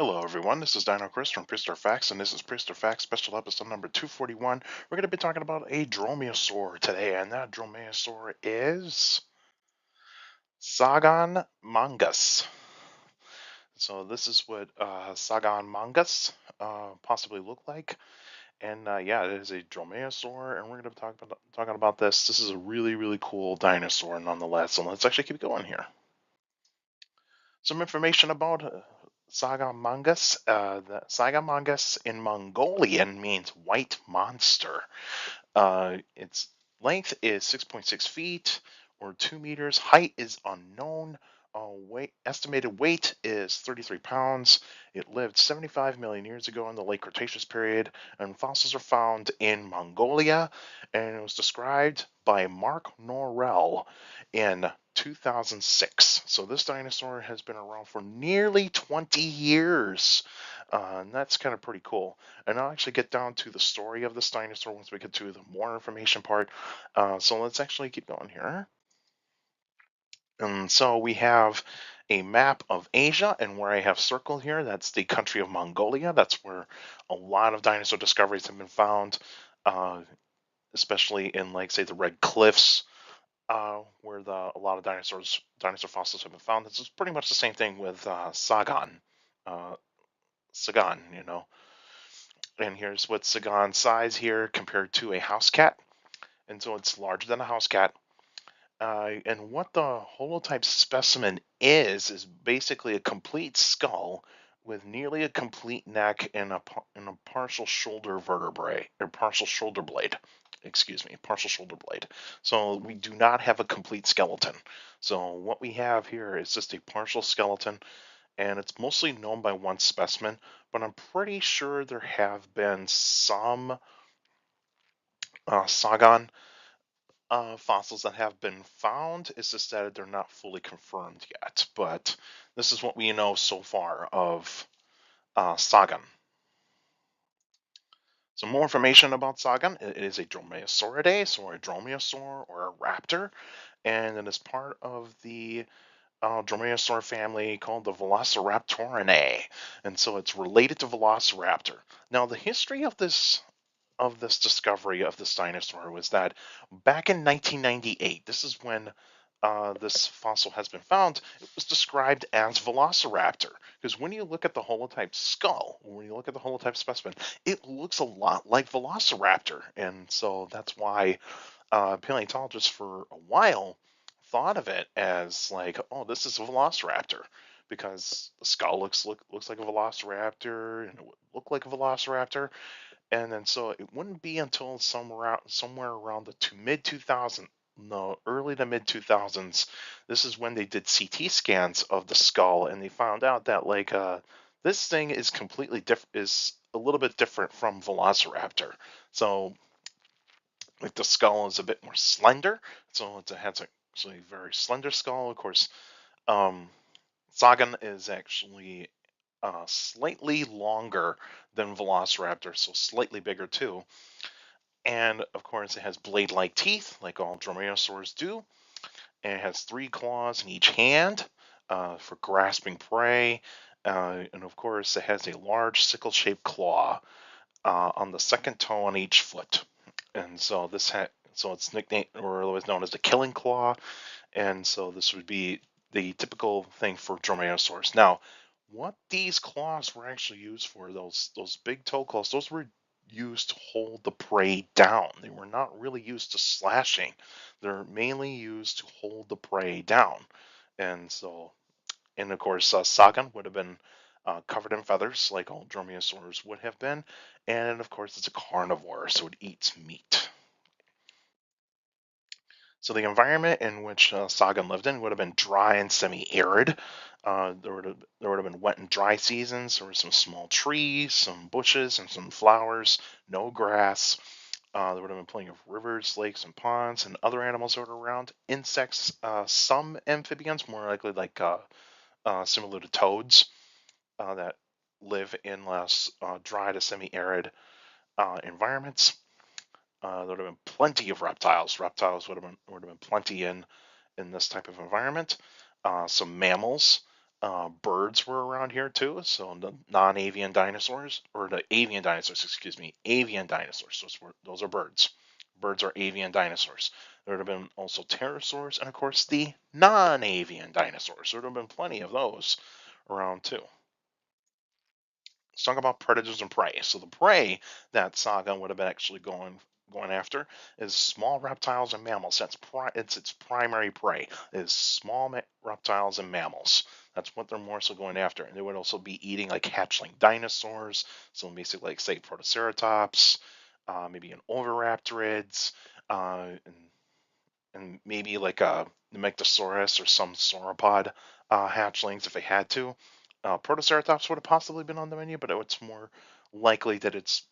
Hello, everyone. This is Dino Chris from Prehistoric Facts, and this is Prehistoric Facts special episode number 241. We're going to be talking about a dromaeosaur today, and that dromaeosaur is Tsagaan mangas. So this is what Tsagaan mangas possibly look like, and yeah, it is a dromaeosaur, and we're going to be talking about this. This is a really cool dinosaur, nonetheless. So let's actually keep going here. Some information about Tsagaan mangas. The Tsagaan mangas in Mongolian means white monster. Its length is 6.6 feet or 2 meters. Height is unknown. Estimated weight is 33 pounds. It lived 75 million years ago in the late Cretaceous period, and fossils are found in Mongolia. And it was described by Mark Norrell in 2006. So this dinosaur has been around for nearly 20 years. And that's kind of pretty cool. And I'll actually get down to the story of this dinosaur once we get to the more information part. So let's actually keep going here. And so we have a map of Asia, and where I have circled here, that's the country of Mongolia. That's where a lot of dinosaur discoveries have been found, uh, especially in, like, say, the Red Cliffs, where a lot of dinosaur fossils have been found. This is pretty much the same thing with uh, Tsagaan. And here's what Tsagaan size here compared to a house cat. And so it's larger than a house cat. And what the holotype specimen is basically a complete skull with nearly a complete neck and a partial shoulder vertebrae, or partial shoulder blade. Excuse me, partial shoulder blade. So we do not have a complete skeleton. So what we have here is just a partial skeleton, and it's mostly known by one specimen, but I'm pretty sure there have been some Tsagaan fossils that have been found. It's just that they're not fully confirmed yet. But this is what we know so far of Tsagaan. Some more information about Tsagaan. It is a dromaeosauridae, or a dromaeosaur, or a raptor, and it is part of the dromaeosaur family called the Velociraptorinae, and so it's related to Velociraptor. Now, the history of this discovery of this dinosaur was that back in 1998, this is when this fossil has been found. It was described as Velociraptor because when you look at the holotype skull, when you look at the holotype specimen, it looks a lot like Velociraptor, and so that's why paleontologists for a while thought of it as like, oh, this is a Velociraptor because the skull looks like a Velociraptor and it would look like a Velociraptor. And then so it wouldn't be until somewhere around the mid 2000, no, early to mid 2000s. This is when they did CT scans of the skull, and they found out that, like, this thing is completely different, is a little bit different from Velociraptor. So like the skull is a bit more slender, so it has a very slender skull. Of course, um, Sagan is actually slightly longer than Velociraptor, so slightly bigger too. And of course, it has blade-like teeth, like all dromaeosaurs do. And it has 3 claws in each hand for grasping prey. And of course, it has a large sickle-shaped claw on the second toe on each foot. And so so it's nicknamed, or otherwise known as the killing claw. And so this would be the typical thing for dromaeosaurs. Now, what these claws were actually used for, those big toe claws, those were used to hold the prey down. They were not really used to slashing. They're mainly used to hold the prey down. And so, and of course, Sagan would have been covered in feathers, like all dromaeosaurs would have been. And of course, it's a carnivore, so it eats meat. So the environment in which Sagan lived in would have been dry and semi-arid. There would have been wet and dry seasons. There were some small trees, some bushes, and some flowers. No grass. There would have been plenty of rivers, lakes, and ponds, and other animals that were around. Insects, some amphibians, more likely like similar to toads, that live in less dry to semi-arid environments. There would have been plenty of reptiles. Reptiles would have been plenty in this type of environment. Some mammals. Birds were around here too, so the non-avian dinosaurs, or the avian dinosaurs, excuse me, avian dinosaurs. Those are birds. Birds are avian dinosaurs. There would have been also pterosaurs, and of course the non-avian dinosaurs. There would have been plenty of those around too. Let's talk about predators and prey. So the prey that Saga would have been actually going after is small reptiles and mammals. It's its primary prey is reptiles and mammals. That's what they're more so going after. And they would also be eating like hatchling dinosaurs. So basically, like say Protoceratops, maybe an Oviraptorids, and maybe like a Nemegtosaurus or some sauropod hatchlings if they had to. Protoceratops would have possibly been on the menu, but it's more likely that it's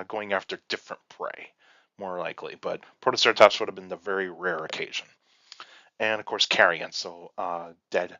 going after different prey, more likely. But Protoceratops would have been the very rare occasion. And of course, carrion, so dead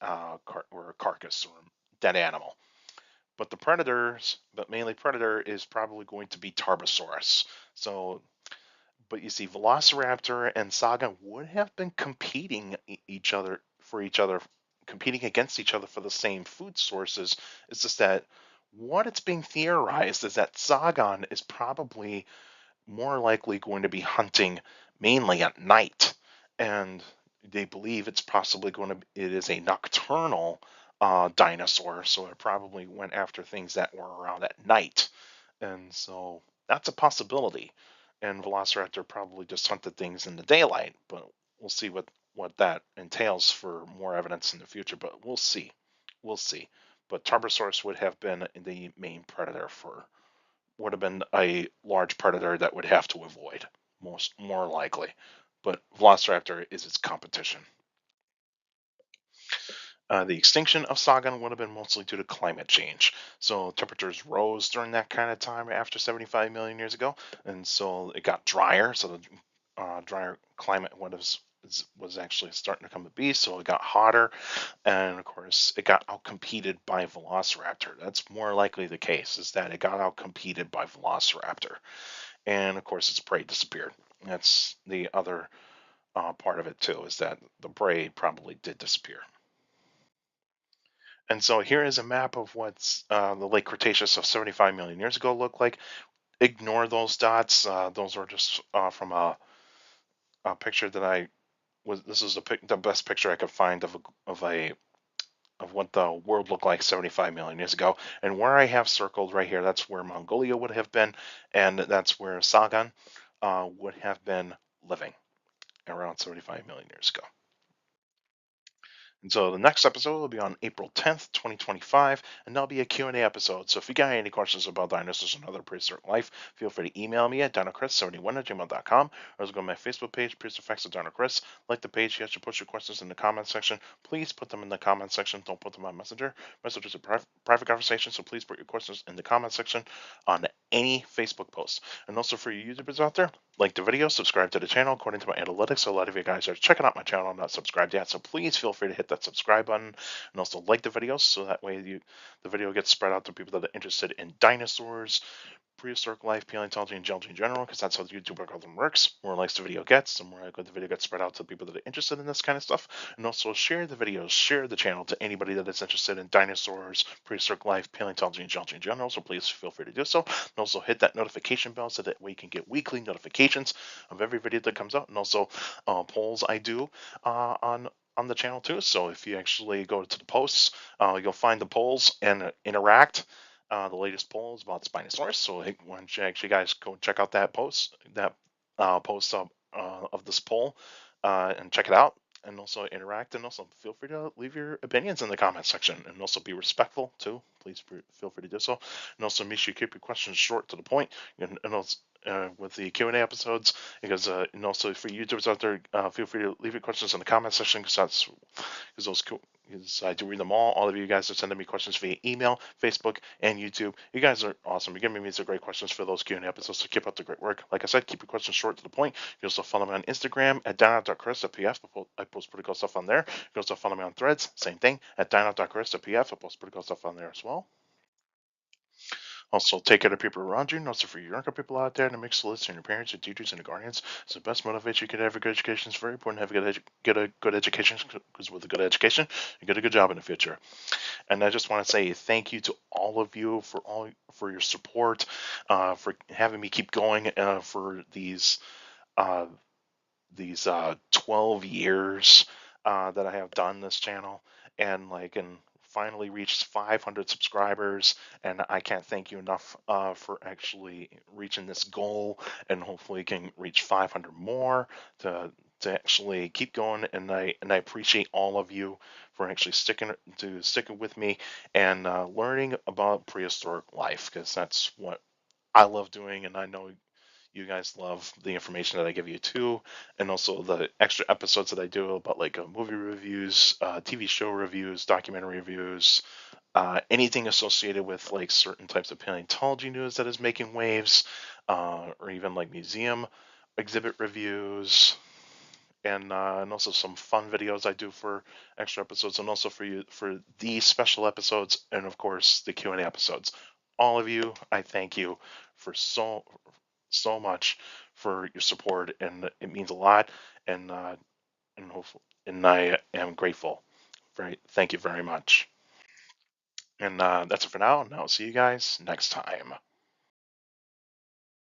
or a carcass or dead animal. But mainly predator is probably going to be Tarbosaurus. So but you see, Velociraptor and Saga would have been competing each other, competing against each other for the same food sources. It's just that what it's being theorized is that Sagan is probably more likely going to be hunting mainly at night, and they believe it's possibly it is a nocturnal dinosaur, so it probably went after things that were around at night, and so that's a possibility. And Velociraptor probably just hunted things in the daylight, but we'll see what that entails for more evidence in the future. But we'll see. But Tarbosaurus would have been the main predator for would have been a large predator that would have to avoid more likely. But Velociraptor is its competition. The extinction of Sagan would have been mostly due to climate change. So temperatures rose during that kind of time after 75 million years ago, and so it got drier. So the drier climate was actually starting to come to be. So it got hotter, and of course it got outcompeted by Velociraptor. That's more likely the case, is that it got outcompeted by Velociraptor, and of course its prey disappeared. That's the other part of it too, is that the prey probably did disappear. And so here is a map of what's the late Cretaceous of 75 million years ago looked like. Ignore those dots. Those are just from a picture that I was. This is the best picture I could find of what the world looked like 75 million years ago. And where I have circled right here, that's where Mongolia would have been, and that's where Sagan would have been living around 75 million years ago. And so the next episode will be on April 10th, 2025, and that'll be a Q&A episode. So if you got any questions about dinosaurs and other prehistoric life, feel free to email me at dinochrist71@gmail.com, or go to my Facebook page, Prehistoric Facts of Dinochrist. Like the page, you have to put your questions in the comments section. Please put them in the comments section. Don't put them on Messenger. Messenger is a private conversation, so please put your questions in the comments section on any Facebook post. And also for you YouTubers out there, like the video, subscribe to the channel. According to my analytics, a lot of you guys are checking out my channel and not subscribed yet, so please feel free to hit that subscribe button and also like the videos, so that way the video gets spread out to people that are interested in dinosaurs, prehistoric life, paleontology, and geology in general, because that's how the YouTube algorithm works. The more likes the video gets, the more likely the video gets spread out to people that are interested in this kind of stuff. And also share the videos, share the channel to anybody that is interested in dinosaurs, prehistoric life, paleontology, and geology in general. So please feel free to do so. And also hit that notification bell so that way you can get weekly notifications of every video that comes out. And also polls I do on the channel too. So if you actually go to the posts, you'll find the polls and interact. The latest poll is about Spinosaurus, so hey, why don't you actually guys go check out that post of this poll, and check it out, and also interact, and also feel free to leave your opinions in the comments section, and also be respectful too. Please feel free to do so, and also make sure you keep your questions short to the point, and also. With the Q&A episodes, because and also for YouTubers out there, feel free to leave your questions in the comment section, because those because I do read them all. All of you guys are sending me questions via email, Facebook, and YouTube. You guys are awesome. You're giving me some great questions for those Q&A episodes, so keep up the great work. Like I said, keep your questions short to the point. You can also follow me on Instagram at dino.chris.pf. I post pretty cool stuff on there. You can also follow me on Threads, same thing, at dino.chris.pf. I post pretty cool stuff on there as well. Also, take care of people around you, and also for your younger people out there, and make sure to listen to your parents, your teachers, and your guardians. It's the best motivation you can have a good education. It's very important to have get a good education because with a good education, you get a good job in the future. And I just want to say thank you to all of you for your support, for having me keep going for uh, these 12 years that I have done this channel, and finally reached 500 subscribers. And I can't thank you enough for actually reaching this goal, and hopefully can reach 500 more to actually keep going. And I appreciate all of you for actually sticking with me and learning about prehistoric life, because that's what I love doing, and I know you guys love the information that I give you too, and also the extra episodes that I do about movie reviews, TV show reviews, documentary reviews, anything associated with like certain types of paleontology news that is making waves, or even like museum exhibit reviews, and also some fun videos I do for extra episodes, and also for you for these special episodes, and of course the Q&A episodes. All of you, I thank you for so much for your support, and it means a lot. And hopefully, and I am grateful. Very, thank you very much. And that's it for now. And I'll see you guys next time.